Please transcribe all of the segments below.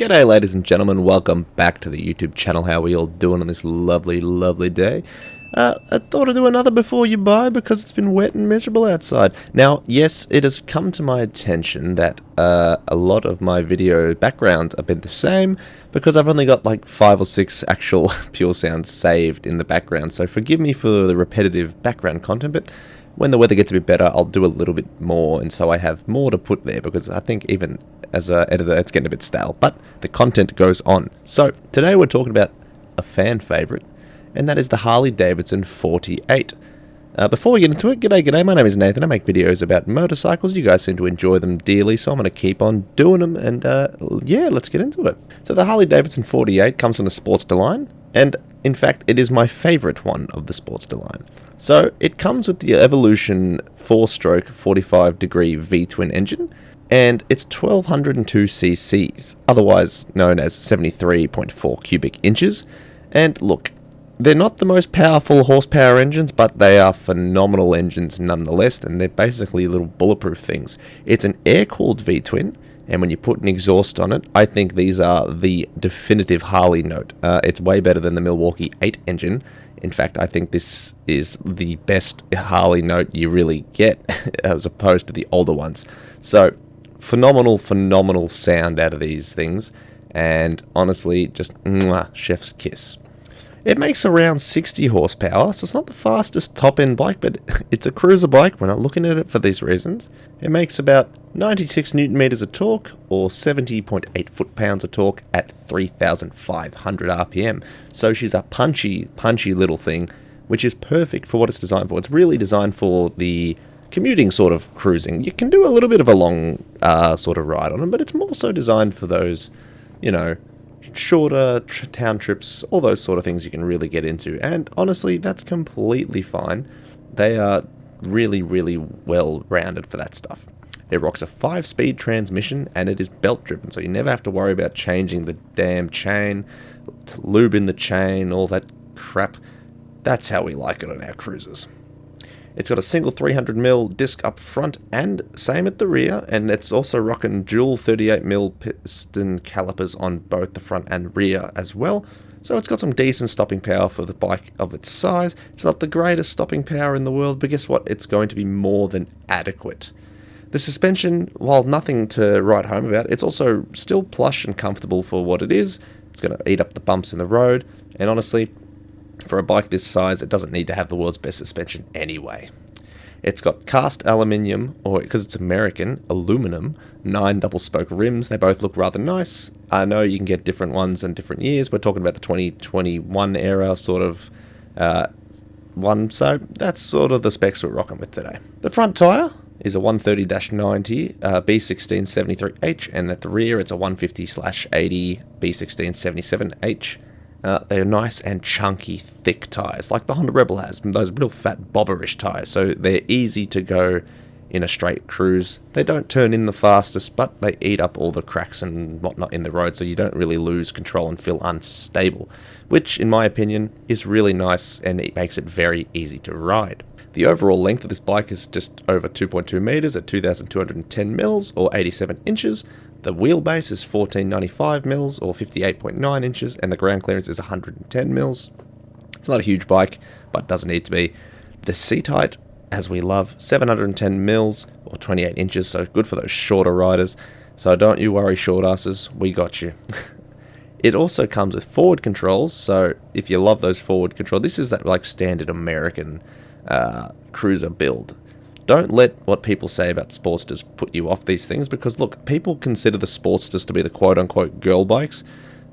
G'day ladies and gentlemen, welcome back to the YouTube channel. How are we all doing on this lovely day? I thought I'd do another before you buy because it's been wet and miserable outside. Now, yes, it has come to my attention that a lot of my video backgrounds have been the same because I've only got like 5 or 6 actual pure sounds saved in the background. So forgive me for the repetitive background content, but when the weather gets a bit better, I'll do a little bit more, and so I have more to put there because I think even as an editor, it's getting a bit stale, but the content goes on. So today we're talking about a fan favorite, and that is the Harley Davidson 48. Before we get into it, g'day, my name is Nathan. I make videos about motorcycles. You guys seem to enjoy them dearly, so I'm going to keep on doing them, and yeah, let's get into it. So the Harley Davidson 48 comes from the Sportster line, and in fact, it is my favorite one of the Sportster line. So it comes with the Evolution 4-stroke 45-degree V-twin engine, and it's 1202 cc's, otherwise known as 73.4 cubic inches. And look, they're not the most powerful horsepower engines, but they are phenomenal engines nonetheless, and they're basically little bulletproof things. It's an air-cooled V-twin, and when you put an exhaust on it, I think these are the definitive Harley note. It's way better than the Milwaukee 8 engine. In fact, I think this is the best Harley note you really get as opposed to the older ones. So, phenomenal sound out of these things, and honestly, just mwah, chef's kiss. It makes around 60 horsepower, so it's not the fastest top-end bike, but it's a cruiser bike. We're not looking at it for these reasons. It makes about 96 newton meters of torque, or 70.8 foot-pounds of torque at 3,500 RPM. So she's a punchy little thing, which is perfect for what it's designed for. It's really designed for the commuting sort of cruising. You can do a little bit of a long sort of ride on them, but it's more so designed for those, you know, shorter town trips, all those sort of things you can really get into. And honestly, that's completely fine. They are really well rounded for that stuff. It rocks a 5-speed transmission, and it is belt driven, so you never have to worry about changing the damn chain, lubing the chain, all that crap. That's how we like it on our cruisers. It's got a single 300mm disc up front and same at the rear, and it's also rocking dual 38mm piston calipers on both the front and rear as well. So it's got some decent stopping power for the bike of its size. It's not the greatest stopping power in the world, but guess what? It's going to be more than adequate. The suspension, while nothing to write home about, it's also still plush and comfortable for what it is. It's going to eat up the bumps in the road, and honestly, for a bike this size, it doesn't need to have the world's best suspension anyway. It's got cast aluminium, or because it's American, aluminum, 9 double-spoke rims. They both look rather nice. I know you can get different ones in different years. We're talking about the 2021 era sort of one, so that's sort of the specs we're rocking with today. The front tyre is a 130-90 B1673H, and at the rear it's a 150/80 B1677H. They're nice and chunky, thick tyres, like the Honda Rebel has, those real fat bobberish tyres, so they're easy to go in a straight cruise. They don't turn in the fastest, but they eat up all the cracks and whatnot in the road, so you don't really lose control and feel unstable, which, in my opinion, is really nice, and it makes it very easy to ride. The overall length of this bike is just over 2.2 meters at 2,210 mils, or 87 inches. The wheelbase is 1495 mils, or 58.9 inches, and the ground clearance is 110 mils. It's not a huge bike, but doesn't need to be. The seat height, as we love, 710 mils, or 28 inches, so good for those shorter riders. So don't you worry, short asses, we got you. It also comes with forward controls, so if you love those forward controls, this is that like standard American cruiser build. Don't let what people say about Sportsters put you off these things, because look, people consider the Sportsters to be the quote-unquote girl bikes,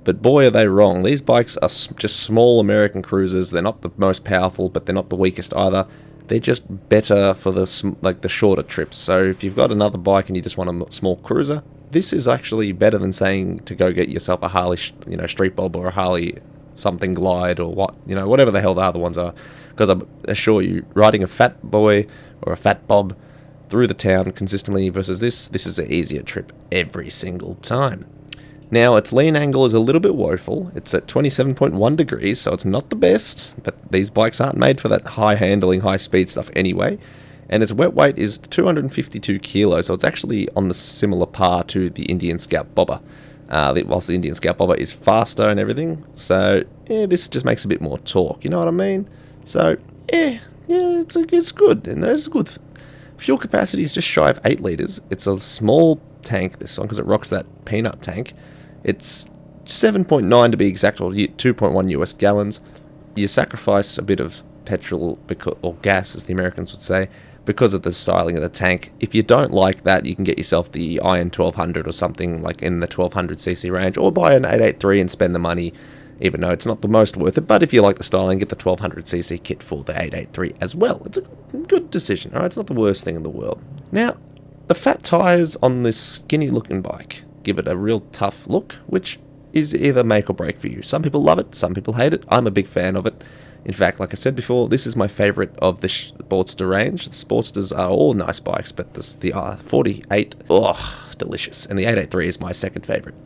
but boy are they wrong. These bikes are just small American cruisers. They're not the most powerful, but they're not the weakest either. They're just better for the shorter trips. So if you've got another bike and you just want a small cruiser, this is actually better than saying to go get yourself a Harley, Street Bob, or a Harley something Glide, or whatever the hell the other ones are. Because I assure you, riding a fat boy or a fat bob through the town consistently versus this is an easier trip every single time. Now, its lean angle is a little bit woeful. It's at 27.1 degrees, so it's not the best, but these bikes aren't made for that high handling, high speed stuff anyway. And its wet weight is 252 kilos, so it's actually on the similar par to the Indian Scout Bobber. whilst the Indian Scout Bobber is faster and everything. So, yeah, this just makes a bit more torque, you know what I mean? So, yeah, it's good, and it's good. Fuel capacity is just shy of 8 litres. It's a small tank, this one, because it rocks that peanut tank. It's 7.9 to be exact, or 2.1 US gallons. You sacrifice a bit of petrol, or gas, as the Americans would say, because of the styling of the tank. If you don't like that, you can get yourself the Iron 1200 or something like in the 1200cc range, or buy an 883 and spend the money, even though it's not the most worth it. But if you like the styling, get the 1200cc kit for the 883 as well. It's a good decision. All right, it's not the worst thing in the world. Now, the fat tires on this skinny looking bike give it a real tough look, which is either make or break for you. Some people love it, some people hate it. I'm a big fan of it. In fact, like I said before, this is my favourite of the Sportster range. The Sportsters are all nice bikes, but the 48, oh, delicious. And the 883 is my second favourite.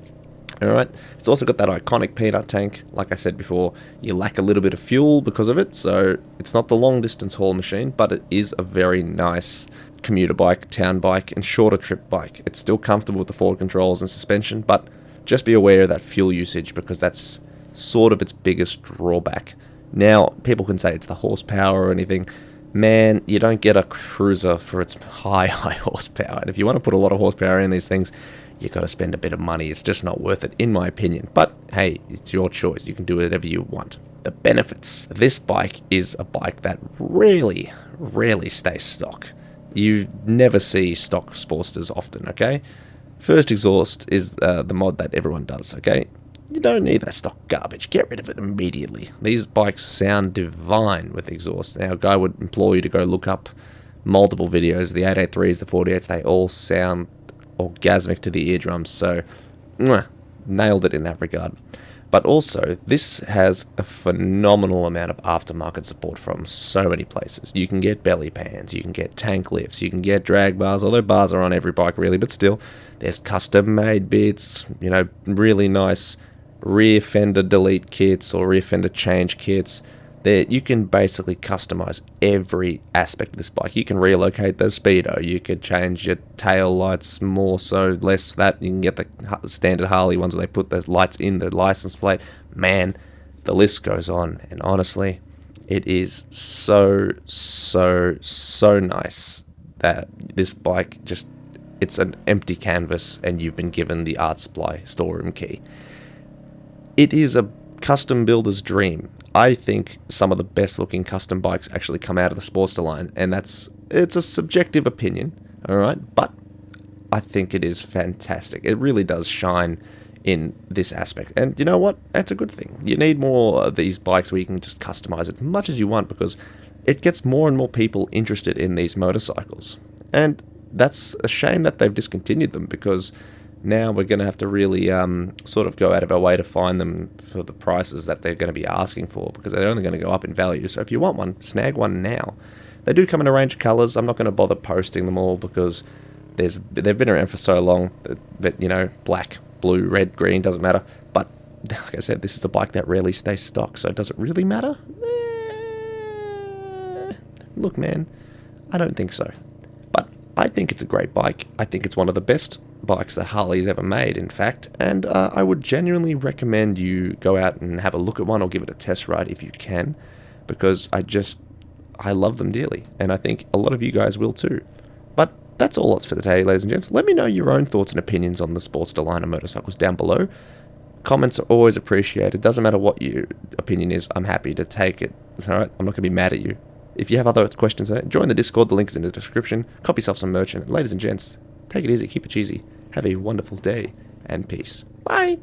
Alright, it's also got that iconic peanut tank. Like I said before, you lack a little bit of fuel because of it, so it's not the long distance haul machine, but it is a very nice commuter bike, town bike, and shorter trip bike. It's still comfortable with the forward controls and suspension, but just be aware of that fuel usage, because that's sort of its biggest drawback. Now, people can say it's the horsepower or anything. Man, you don't get a cruiser for its high horsepower. And if you want to put a lot of horsepower in these things, you've got to spend a bit of money. It's just not worth it, in my opinion. But, hey, it's your choice. You can do whatever you want. The benefits. This bike is a bike that rarely stays stock. You never see stock Sportsters often, okay? First exhaust is the mod that everyone does, okay? You don't need that stock garbage. Get rid of it immediately. These bikes sound divine with exhaust. Now, I would implore you to go look up multiple videos. The 883s, the 48s, they all sound orgasmic to the eardrums. So, nailed it in that regard. But also, this has a phenomenal amount of aftermarket support from so many places. You can get belly pans, you can get tank lifts, you can get drag bars, although bars are on every bike really, but still, there's custom-made bits, you know, really nice rear fender delete kits or rear fender change kits. There, you can basically customize every aspect of this bike. You can relocate the speedo, you could change your tail lights more so, less that. You can get the standard Harley ones where they put the lights in the license plate. Man, the list goes on, and honestly, it is so nice that this bike just, it's an empty canvas and you've been given the art supply storeroom key. It is a custom builder's dream. I think some of the best looking custom bikes actually come out of the Sportster line, and it's a subjective opinion, alright, but I think it is fantastic. It really does shine in this aspect, and you know what? That's a good thing. You need more of these bikes where you can just customize it as much as you want, because it gets more and more people interested in these motorcycles, and that's a shame that they've discontinued them, because now we're going to have to really sort of go out of our way to find them for the prices that they're going to be asking for, because they're only going to go up in value. So if you want one, snag one now. They do come in a range of colours. I'm not going to bother posting them all because they've been around for so long that, you know, black, blue, red, green, doesn't matter. But like I said, this is a bike that rarely stays stock, so does it really matter? Look, man, I don't think so. But I think it's a great bike. I think it's one of the best bikes that Harley's ever made, in fact, and I would genuinely recommend you go out and have a look at one or give it a test ride if you can, because I love them dearly, and I think a lot of you guys will too. But that's all for today, ladies and gents. Let me know your own thoughts and opinions on the Sportster line of motorcycles down below. Comments are always appreciated. Doesn't matter what your opinion is, I'm happy to take it. It's alright, I'm not going to be mad at you. If you have other questions, join the Discord, the link is in the description. Cop yourself some merch, and ladies and gents, take it easy, keep it cheesy. Have a wonderful day, and peace. Bye!